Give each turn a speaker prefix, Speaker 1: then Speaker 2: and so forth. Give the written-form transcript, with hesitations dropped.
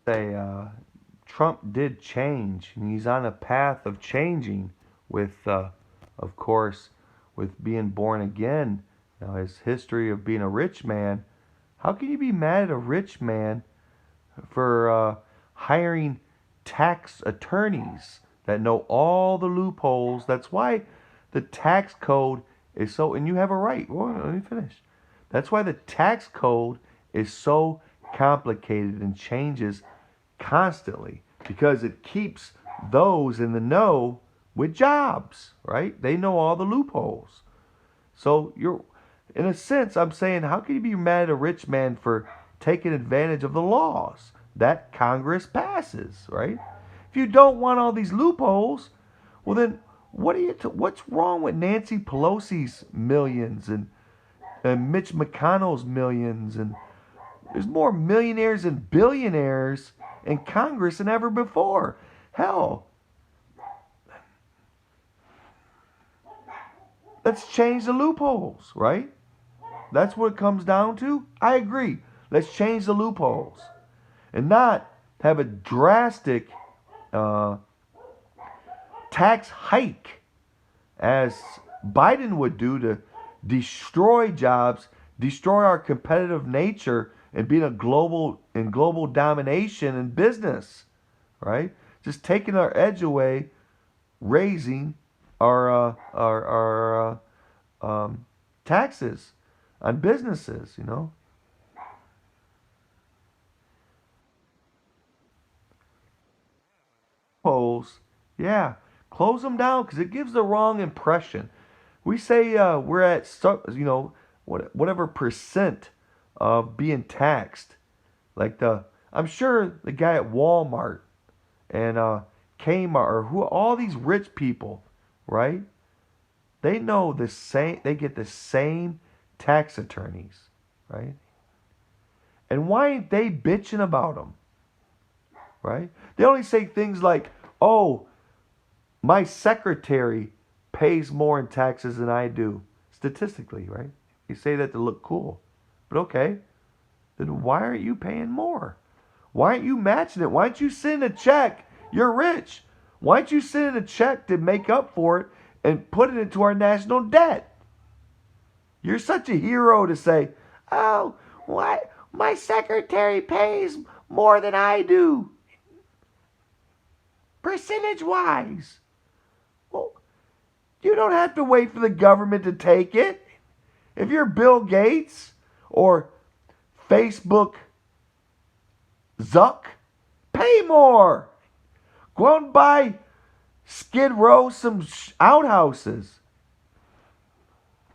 Speaker 1: say Trump did change, and he's on a path of changing with, of course, with being born again. Now, his history of being a rich man. How can you be mad at a rich man for hiring tax attorneys that know all the loopholes? That's why the tax code is so. And you have a right. Well, let me finish. That's why the tax code is so complicated and changes constantly because it keeps those in the know with jobs, right? They know all the loopholes. So you're, in a sense, I'm saying, how can you be mad at a rich man for taking advantage of the laws that Congress passes, right? If you don't want all these loopholes, well then, what's wrong with Nancy Pelosi's millions and Mitch McConnell's millions, and there's more millionaires and billionaires in Congress than ever before. Hell, let's change the loopholes, right? That's what it comes down to. I agree. Let's change the loopholes and not have a drastic uh, tax hike as Biden would do to destroy jobs, destroy our competitive nature, and being a global domination in business, right? Just taking our edge away, raising our taxes on businesses. Holes, yeah, close them down because it gives the wrong impression. We say we're at whatever percent of being taxed. Like I'm sure the guy at Walmart and Kmart or who all these rich people, right? They know the same. They get the same tax attorneys, right? And why ain't they bitching about them, right? They only say things like, "Oh, my secretary pays more in taxes than I do, statistically," right? You say that to look cool, but okay, then why aren't you paying more? Why aren't you matching it? Why aren't you sending a check? You're rich. Why aren't you sending a check to make up for it and put it into our national debt? You're such a hero to say, "Oh, why my secretary pays more than I do, percentage wise." Well, you don't have to wait for the government to take it. If you're Bill Gates or Facebook Zuck, pay more. Go out and buy Skid Row some outhouses.